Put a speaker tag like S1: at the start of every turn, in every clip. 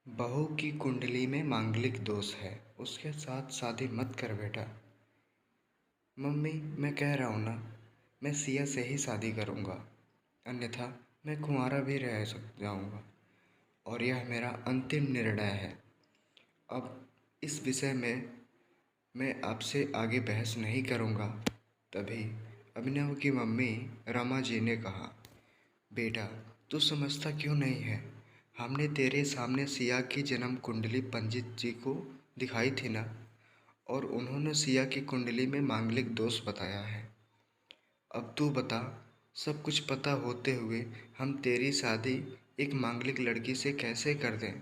S1: बहू की कुंडली में मांगलिक दोष है, उसके साथ शादी मत कर बेटा। मम्मी, मैं कह रहा हूँ ना, मैं सिया से ही शादी करूँगा, अन्यथा मैं कुंवारा भी रह जाऊँगा और यह मेरा अंतिम निर्णय है। अब इस विषय में मैं आपसे आगे बहस नहीं करूँगा। तभी अभिनव की मम्मी रमा जी ने कहा, बेटा, तू समझता क्यों नहीं है? हमने तेरे सामने सिया की जन्म कुंडली पंडित जी को दिखाई थी ना, और उन्होंने सिया की कुंडली में मांगलिक दोष बताया है। अब तू बता, सब कुछ पता होते हुए हम तेरी शादी एक मांगलिक लड़की से कैसे कर दें?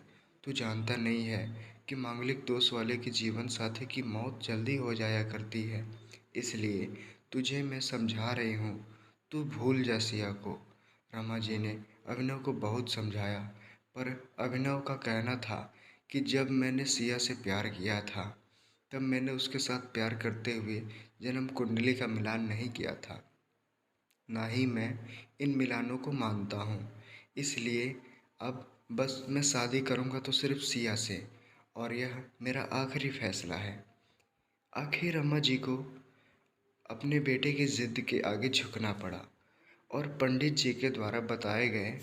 S1: तू जानता नहीं है कि मांगलिक दोष वाले की जीवन साथी की मौत जल्दी हो जाया करती है। इसलिए तुझे मैं समझा रही हूँ, तू भूल जा सिया को। रमा जी ने अभिनव को बहुत समझाया, पर अभिनव का कहना था कि जब मैंने सिया से प्यार किया था, तब मैंने उसके साथ प्यार करते हुए जन्म कुंडली का मिलान नहीं किया था। ना ही मैं इन मिलानों को मानता हूँ। इसलिए अब बस मैं शादी करूँगा तो सिर्फ सिया से, और यह मेरा आखिरी फैसला है। आखिर अम्मा जी को अपने बेटे की जिद के आगे झुकना पड़ा और पंडित जी के द्वारा बताए गए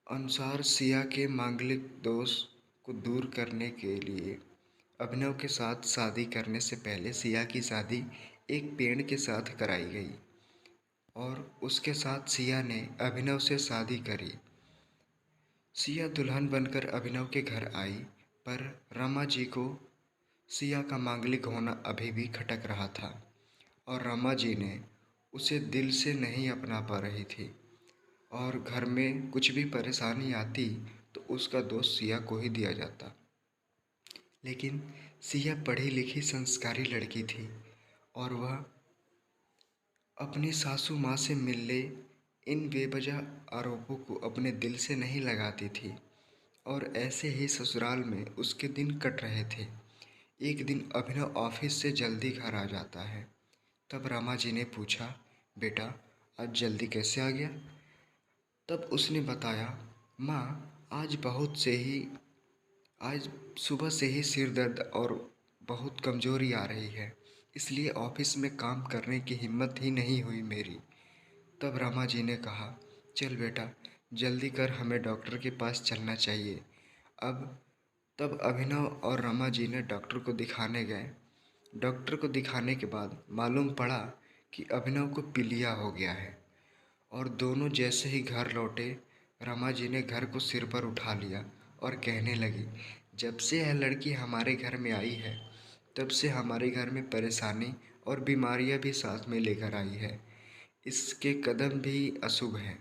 S1: अनुसार सिया के मांगलिक दोष को दूर करने के लिए अभिनव के साथ शादी करने से पहले सिया की शादी एक पेड़ के साथ कराई गई और उसके साथ सिया ने अभिनव से शादी करी। सिया दुल्हन बनकर अभिनव के घर आई, पर रमा जी को सिया का मांगलिक होना अभी भी खटक रहा था और रमा जी ने उसे दिल से नहीं अपना पा रही थी, और घर में कुछ भी परेशानी आती तो उसका दोष सिया को ही दिया जाता। लेकिन सिया पढ़ी लिखी संस्कारी लड़की थी और वह अपनी सासू माँ से मिलने इन बेवजह आरोपों को अपने दिल से नहीं लगाती थी, और ऐसे ही ससुराल में उसके दिन कट रहे थे। एक दिन अभिनव ऑफिस से जल्दी घर आ जाता है। तब रमा जी ने पूछा, बेटा, आज जल्दी कैसे आ गया? तब उसने बताया, माँ, आज सुबह से ही सिर दर्द और बहुत कमजोरी आ रही है, इसलिए ऑफिस में काम करने की हिम्मत ही नहीं हुई मेरी। तब रमा जी ने कहा, चल बेटा, जल्दी कर, हमें डॉक्टर के पास चलना चाहिए। अब तब अभिनव और रमा जी ने डॉक्टर को दिखाने गए। डॉक्टर को दिखाने के बाद मालूम पड़ा कि अभिनव को पीलिया हो गया है, और दोनों जैसे ही घर लौटे, रमा जी ने घर को सिर पर उठा लिया और कहने लगी, जब से यह लड़की हमारे घर में आई है, तब से हमारे घर में परेशानी और बीमारियां भी साथ में लेकर आई है। इसके कदम भी अशुभ हैं।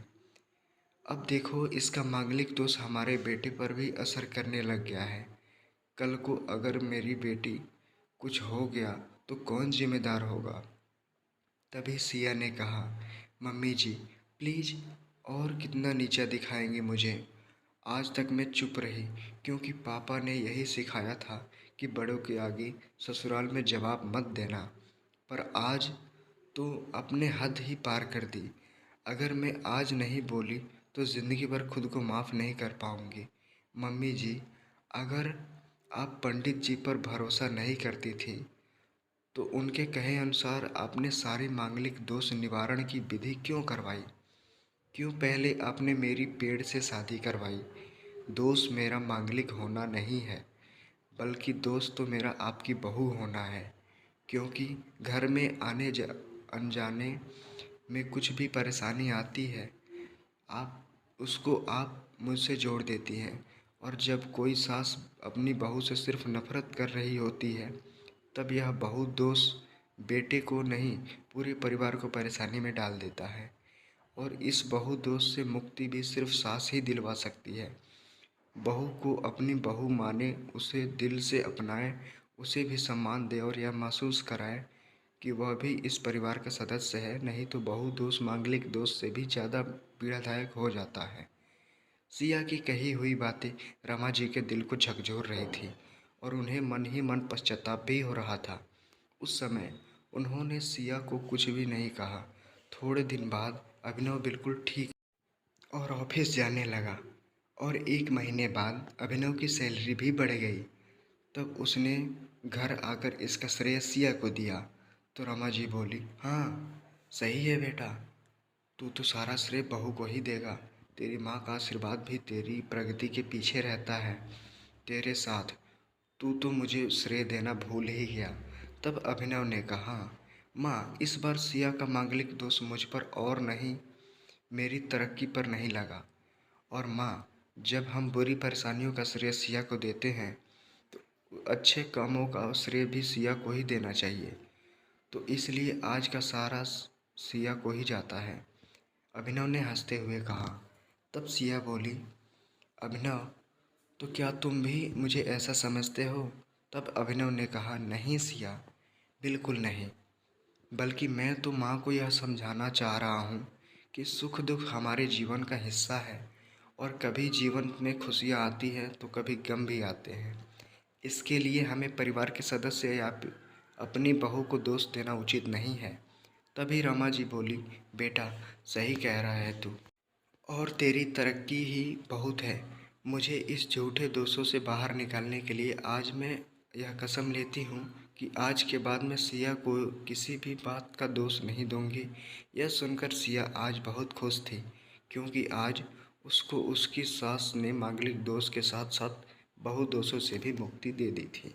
S1: अब देखो, इसका मांगलिक दोष हमारे बेटे पर भी असर करने लग गया है। कल को अगर मेरी बेटी कुछ हो गया तो कौन जिम्मेदार होगा? तभी सिया ने कहा, मम्मी जी, प्लीज़, और कितना नीचा दिखाएंगे मुझे? आज तक मैं चुप रही क्योंकि पापा ने यही सिखाया था कि बड़ों के आगे ससुराल में जवाब मत देना, पर आज तो अपने हद ही पार कर दी। अगर मैं आज नहीं बोली तो ज़िंदगी भर खुद को माफ़ नहीं कर पाऊंगी। मम्मी जी, अगर आप पंडित जी पर भरोसा नहीं करती थी तो उनके कहे अनुसार आपने सारी मांगलिक दोष निवारण की विधि क्यों करवाई? क्यों पहले आपने मेरी पेड़ से शादी करवाई? दोष मेरा मांगलिक होना नहीं है, बल्कि दोष तो मेरा आपकी बहू होना है, क्योंकि घर में अनजाने में कुछ भी परेशानी आती है, आप मुझसे जोड़ देती हैं, और जब कोई सास अपनी बहू से सिर्फ नफरत कर रही होती है, तब यह बहू दोष बेटे को नहीं, पूरे परिवार को परेशानी में डाल देता है। और इस बहू दोष से मुक्ति भी सिर्फ सास ही दिलवा सकती है। बहू को अपनी बहू माने, उसे दिल से अपनाए, उसे भी सम्मान दे और यह महसूस कराए कि वह भी इस परिवार का सदस्य है। नहीं तो बहु दोष मांगलिक दोष से भी ज़्यादा पीड़ादायक हो जाता है। सिया की कही हुई बातें रमा जी के दिल को झकझोर रही थी और उन्हें मन ही मन पश्चाताप भी हो रहा था। उस समय उन्होंने सिया को कुछ भी नहीं कहा। थोड़े दिन बाद अभिनव बिल्कुल ठीक और ऑफिस जाने लगा और 1 महीने बाद अभिनव की सैलरी भी बढ़ गई। तब उसने घर आकर इसका श्रेय सिया को दिया। तो रमा जी बोली, हाँ सही है बेटा, तू तो सारा श्रेय बहू को ही देगा। तेरी माँ का आशीर्वाद भी तेरी प्रगति के पीछे रहता है, तेरे साथ। तू तो मुझे श्रेय देना भूल ही गया। तब अभिनव ने कहा, माँ इस बार सिया का मांगलिक दोष मुझ पर और नहीं, मेरी तरक्की पर नहीं लगा। और माँ, जब हम बुरी परेशानियों का श्रेय सिया को देते हैं तो अच्छे कामों का श्रेय भी सिया को ही देना चाहिए। तो इसलिए आज का सारा सिया को ही जाता है, अभिनव ने हंसते हुए कहा। तब सिया बोली, अभिनव तो क्या तुम भी मुझे ऐसा समझते हो? तब अभिनव ने कहा, नहीं सिया, बिल्कुल नहीं, बल्कि मैं तो माँ को यह समझाना चाह रहा हूँ कि सुख दुख हमारे जीवन का हिस्सा है और कभी जीवन में खुशियाँ आती हैं तो कभी गम भी आते हैं। इसके लिए हमें परिवार के सदस्य या अपनी बहू को दोष देना उचित नहीं है। तभी रमा जी बोली, बेटा सही कह रहा है तू, और तेरी तरक्की ही बहुत है। मुझे इस झूठे दोषों से बाहर निकालने के लिए आज मैं यह कसम लेती हूँ कि आज के बाद मैं सिया को किसी भी बात का दोष नहीं दूंगी। यह सुनकर सिया आज बहुत खुश थी, क्योंकि आज उसको उसकी सास ने मांगलिक दोष के साथ साथ बहु दोषों से भी मुक्ति दे दी थी।